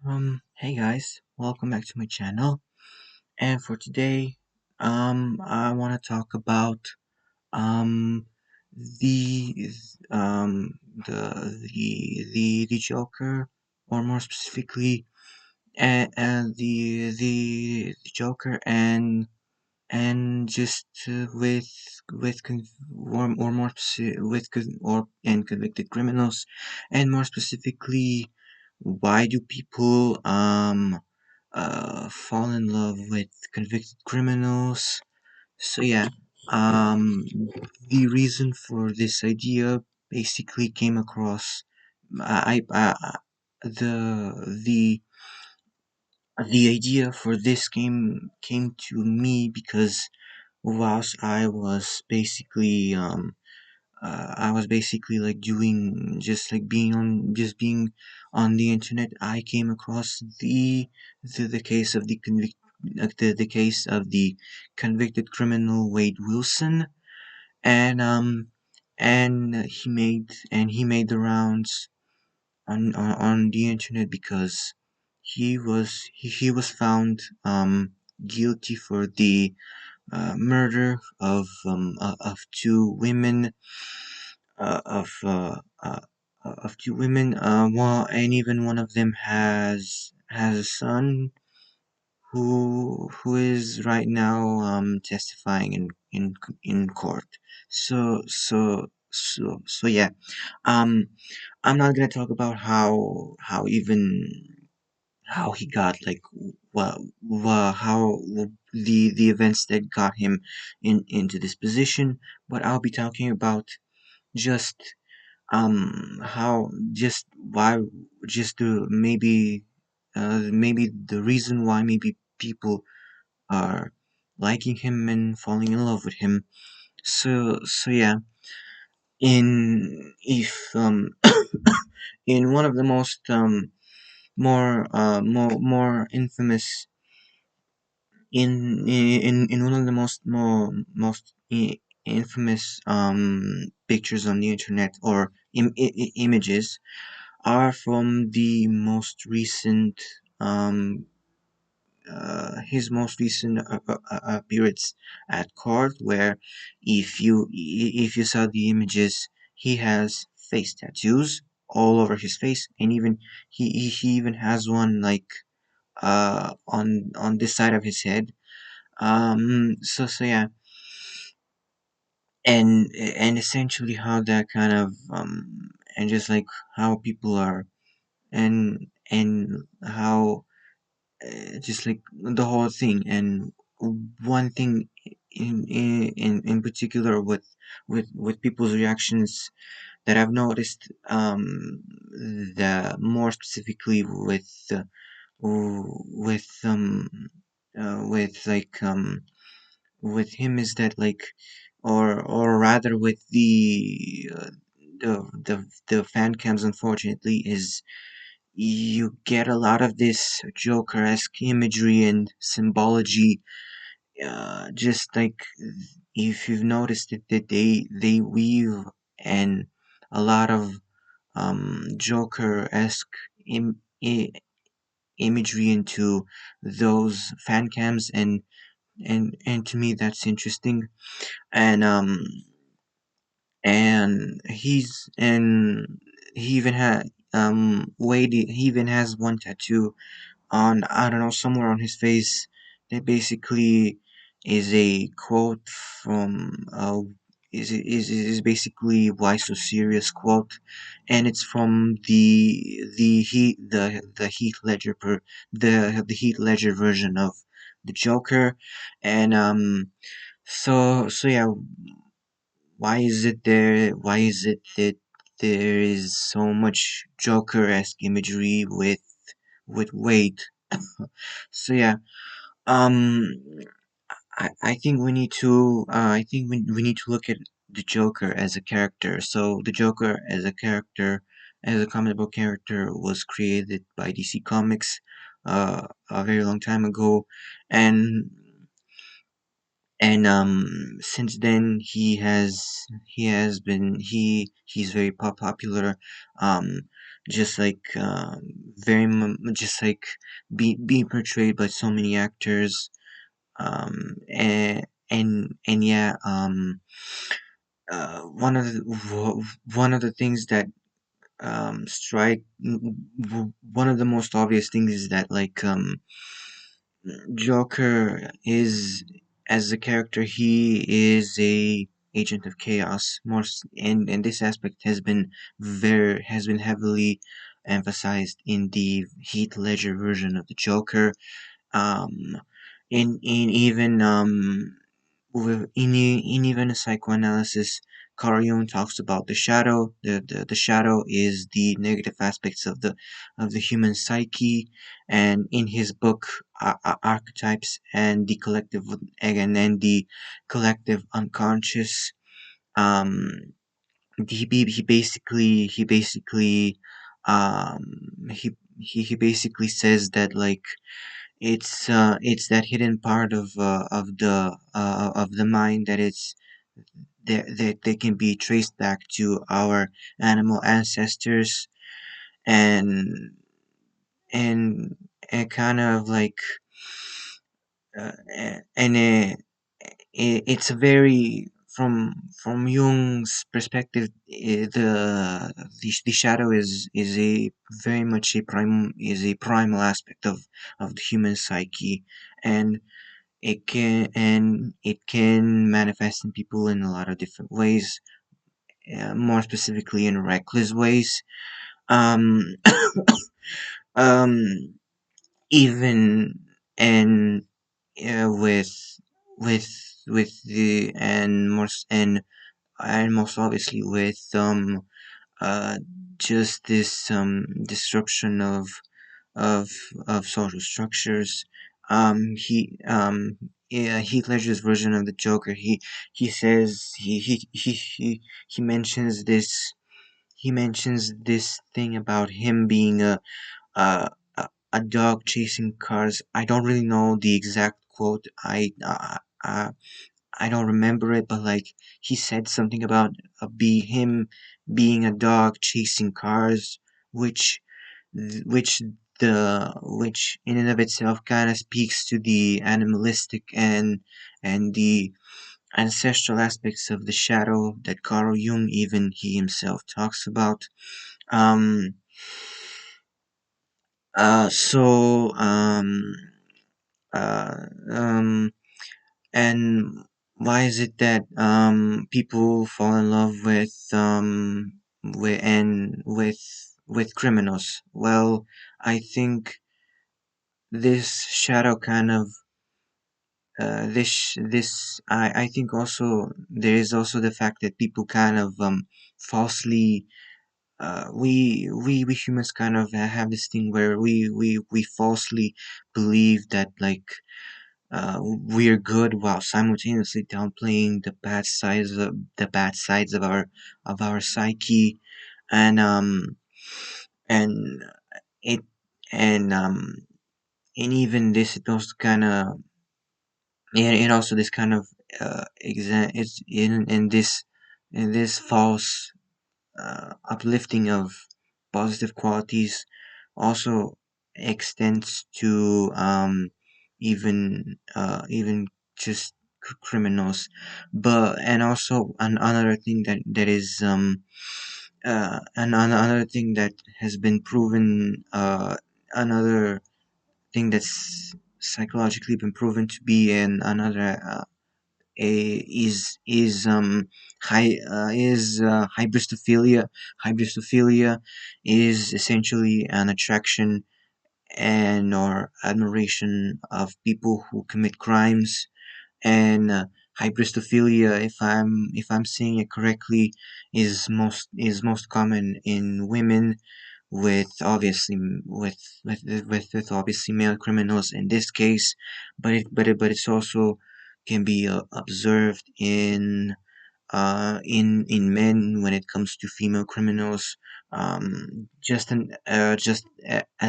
Hey guys, welcome back to my channel. And for today, I want to talk about um the the Joker, or more specifically, the Joker, and just with or more with and convicted criminals, and more specifically, why do people fall in love with convicted criminals? So yeah, the reason for this idea basically came across I the the idea for this came to me because whilst I was basically like doing just like being on the internet. I came across the case of the case of the convicted criminal Wade Wilson, and he made the rounds on the internet because he was found guilty for the murder of two women, of two women. And even one of them has a son who is right now testifying in court. So yeah. Um, I'm not gonna talk about how he got like how the events that got him into this position, but I'll be talking about just how just why just maybe the reason why maybe people are liking him and falling in love with him. So yeah, in if in one of the most more infamous, in one of the most infamous pictures on the internet, or images, are from the most recent his most recent appearance at court, where if you saw the images, he has face tattoos all over his face, and even he even has one like on this side of his head. So yeah, and essentially how that kind of and just like how people are, and how just like the whole thing. And one thing in particular with people's reactions that I've noticed, the more specifically with with like with him, is that like, or rather with the fan cams, unfortunately, is you get a lot of this Joker-esque imagery and symbology. Just like, if you've noticed it, that they weave and a lot of Joker-esque imagery into those fan cams, and to me that's interesting. And um and he's and he even had Wade, he even has one tattoo on, I don't know, somewhere on his face, that basically is a quote from is basically "Why so serious?" quote, and it's from the Heath Ledger the Heath Ledger version of the Joker. And so yeah, why is it that there is so much Joker-esque imagery with Wade? So yeah, um, I think we need to we need to look at the Joker as a character. So the Joker as a character, as a comic book character, was created by DC Comics a very long time ago, and since then he's very popular, um just like just like being portrayed by so many actors. And yeah, one of one of the things that one of the most obvious things is that like Joker is, as a character, he is a agent of chaos. And this aspect has been heavily emphasized in the Heath Ledger version of the Joker. Um, in even in even a psychoanalysis, Carl Jung talks about the shadow. The shadow is the negative aspects of the human psyche, and in his book Archetypes and the Collective, again, and the Collective Unconscious, um, um, he basically says that like it's that hidden part of the mind that that they can be traced back to our animal ancestors, and and and kind of like and it's a very from Jung's perspective, the shadow is a very much a primal aspect of the human psyche, and it can manifest in people in a lot of different ways, more specifically in reckless ways. Um, um, even and with with the and most obviously with uh just this disruption of social structures. Yeah, Heath Ledger's version of the Joker. He says he mentions this. He mentions this thing about him being a a dog chasing cars. I don't really know the exact quote. I don't remember it, but like he said something about be him being a dog chasing cars, which which which in and of itself kind of speaks to the animalistic and the ancestral aspects of the shadow that Carl Jung, even he himself, talks about. Um, so uh, um, and why is it that people fall in love with criminals? Well, I think this shadow kind of this I think also there is also the fact that people kind of falsely we humans kind of have this thing where we falsely believe that like we're good while simultaneously downplaying the bad sides of our psyche, and and it and and even this it also kind of and also this kind of it's in this false uplifting of positive qualities also extends to even just criminals. But and also another thing that is another thing that has been proven, another thing that's psychologically been proven to be an another hybristophilia. Hybristophilia is essentially an attraction and or admiration of people who commit crimes, and hybristophilia, if I'm saying it correctly, is most common in women, with obviously with obviously male criminals in this case, but it's also can be observed in men when it comes to female criminals. As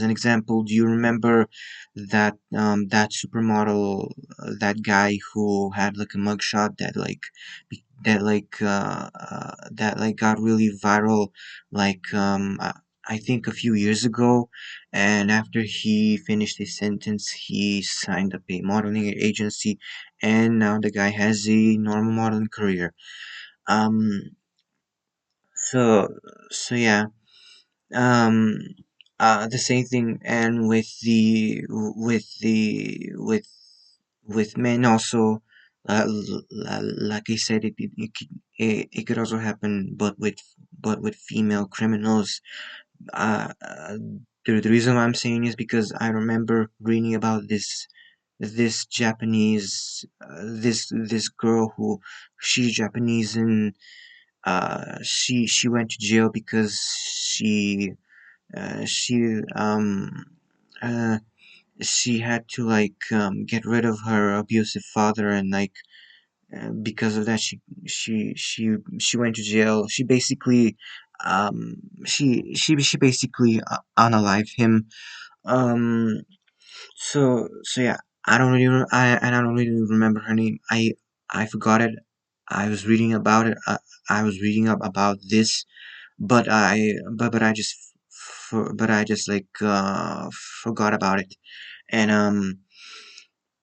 an example, do you remember that supermodel, that guy who had like a mugshot that that like got really viral, like I think a few years ago, and after he finished his sentence, he signed up a modeling agency, and now the guy has a normal modeling career. Um, so so yeah, um, the same thing, and with men also, like I said, it could also happen, but with female criminals. uh, uh, the reason why I'm saying is because I remember reading about this Japanese, this girl who she's Japanese, and she went to jail because she uh she had to like get rid of her abusive father, and like because of that she went to jail. She basically she basically unalived him. um so yeah, I don't really remember her name. I forgot it. I was reading about it. I was reading up about this, but I just but I just like forgot about it. And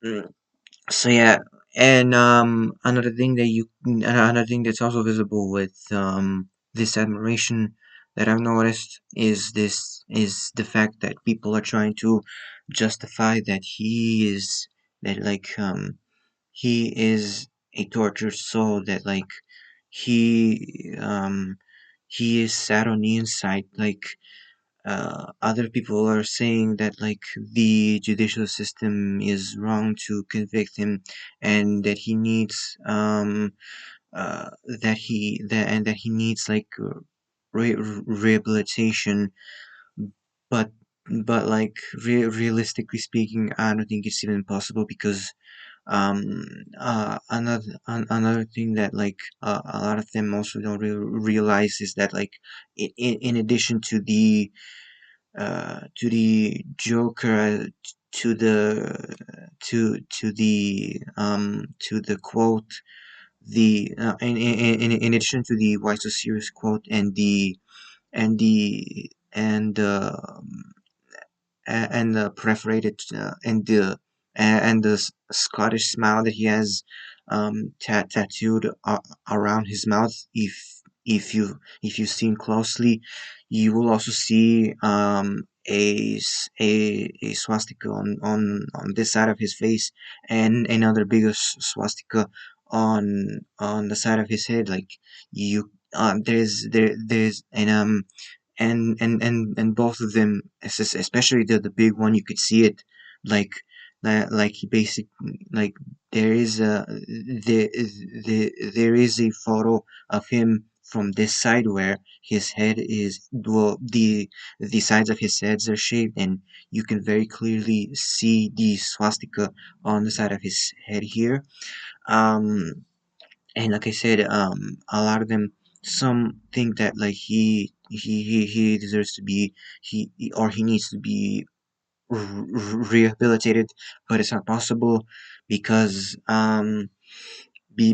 mm, so yeah, and another thing that's also visible with this admiration that I've noticed is the fact that people are trying to justify that he is a tortured soul, that like he is sad on the inside. Like other people are saying that like the judicial system is wrong to convict him, and that he needs that he needs like rehabilitation. But like realistically speaking, I don't think it's even possible, because another thing that like a lot of them also don't realize is that like in addition to the Joker, to the quote, the in addition to the Why So Serious quote, and the perforated and the Scottish smile that he has tattooed around his mouth. If you've seen closely, you will also see a swastika on this side of his face, and another bigger swastika on the side of his head. Like you, there's and both of them, especially the big one, you could see it, like like he basic like there is a there is a photo of him from this side where his head is, well, the sides of his heads are shaved, and you can very clearly see the swastika on the side of his head here. um and like I said, a lot of them, some think that like he deserves to be, or he needs to be rehabilitated, but it's not possible because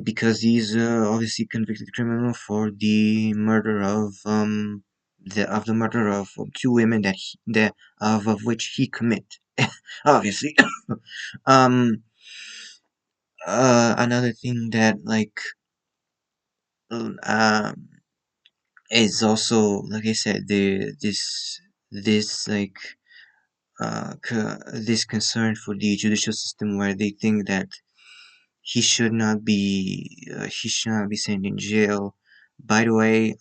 because he's obviously convicted criminal for the murder of the murder of two women that of which he commit, obviously. um Another thing that like um is also, like I said, this like this concern for the judicial system, where they think that he should not be sent in jail. By the way,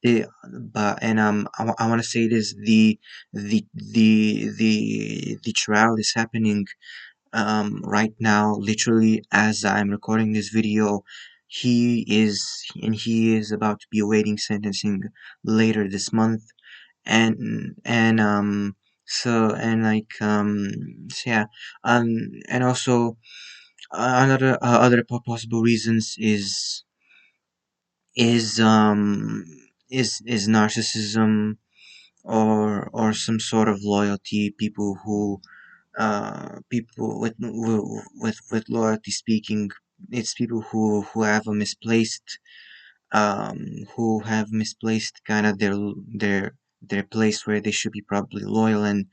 the but and I want to say this: the trial is happening right now, literally as I'm recording this video. He is about to be awaiting sentencing later this month. And and like so yeah. And also, another other possible reasons is um is narcissism, or some sort of loyalty. People who people with loyalty speaking, it's people who have a misplaced who have misplaced kind of their place where they should be probably loyal, and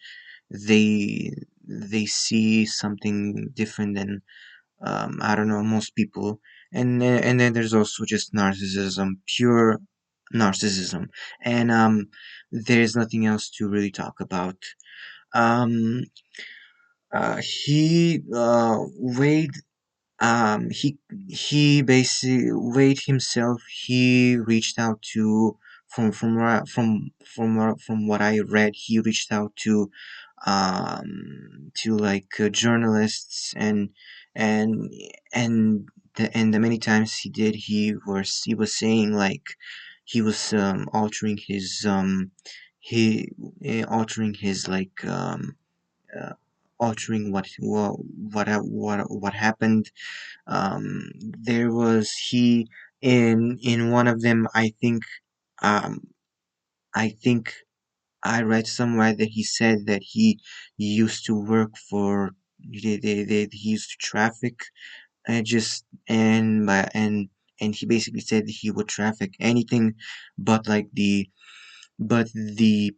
they they see something different than I don't know, most people. And then there's also just narcissism, pure narcissism, and there's nothing else to really talk about. Um, he Wade he basically Wade himself, he reached out to, from what I read, he reached out to like journalists, and and the many times he did, he was saying like he was altering his like uh, altering what happened. There was he in one of them, um I think I read somewhere that he said that he used to work for he used to traffic, and just and he basically said that he would traffic anything but like the but the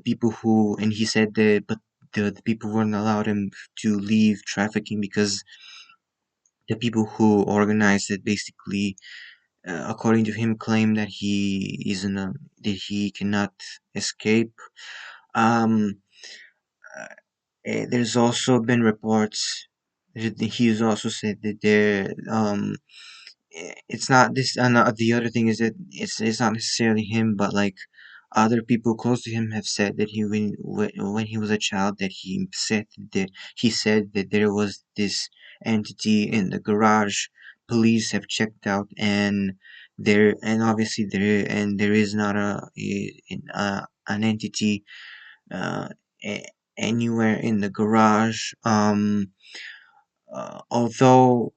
people who, and he said that but the people wouldn't allow him to leave trafficking because the people who organized it basically, according to him, claim that he is in a that he cannot escape. Um, there's also been reports that he's also said that it's not this. And the other thing is that it's not necessarily him, but like other people close to him have said that when he was a child, that he said that there was this entity in the garage. Police have checked out, and obviously there is not an entity uh, a- anywhere in the garage. Although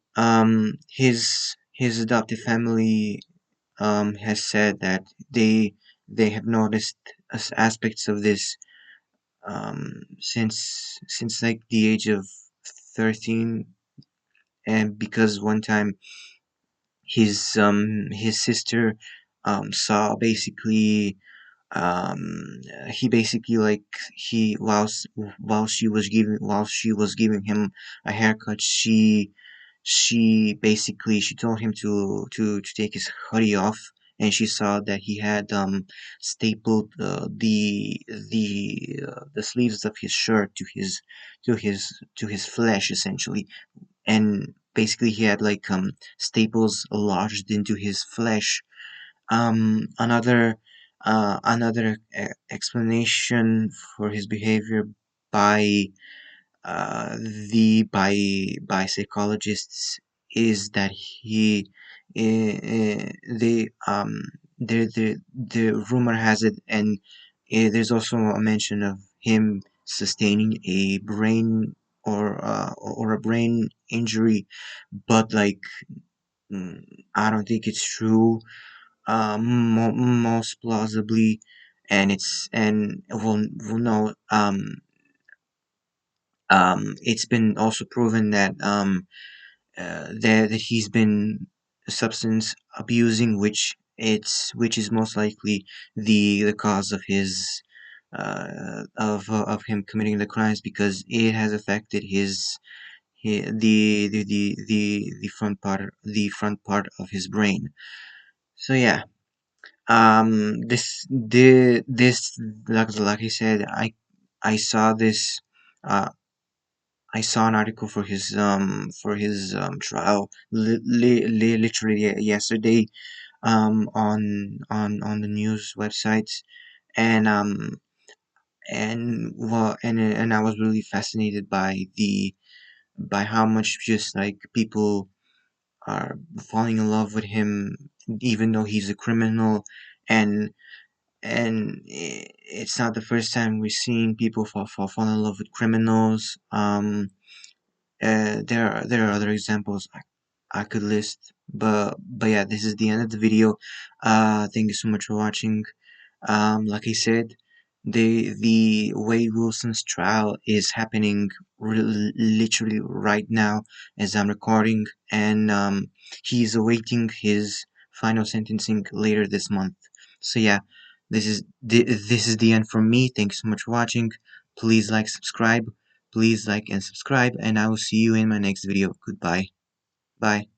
his adoptive family has said that they have noticed aspects of this since like the age of 13, and because one time his sister saw basically he basically like he while she was giving him a haircut, she basically she told him to take his hoodie off, and she saw that he had stapled the sleeves of his shirt to his flesh essentially, and basically he had like staples lodged into his flesh. Another explanation for his behavior by the by psychologists is that they the rumor has it, and there's also a mention of him sustaining a brain or a brain injury, but like mm, I don't think it's true. Most plausibly, and we'll know. It's been also proven that that he's been substance abusing, which is most likely the cause of his of him committing the crimes, because it has affected the front part of his brain. So yeah, this like I said, I saw this uh I saw an article for his trial literally yesterday on the news websites, and and I was really fascinated by the by how much just like people are falling in love with him even though he's a criminal, and it's not the first time we're seeing people fall in love with criminals. There are other examples I could list, but yeah, this is the end of the video. Thank you so much for watching. Like I said, the Wade Wilson's trial is happening literally right now as I'm recording, and he's awaiting his final sentencing later this month. So yeah, this is the end from me. Thanks so much for watching. Please like, subscribe. Please like and subscribe, and I will see you in my next video. Goodbye. Bye.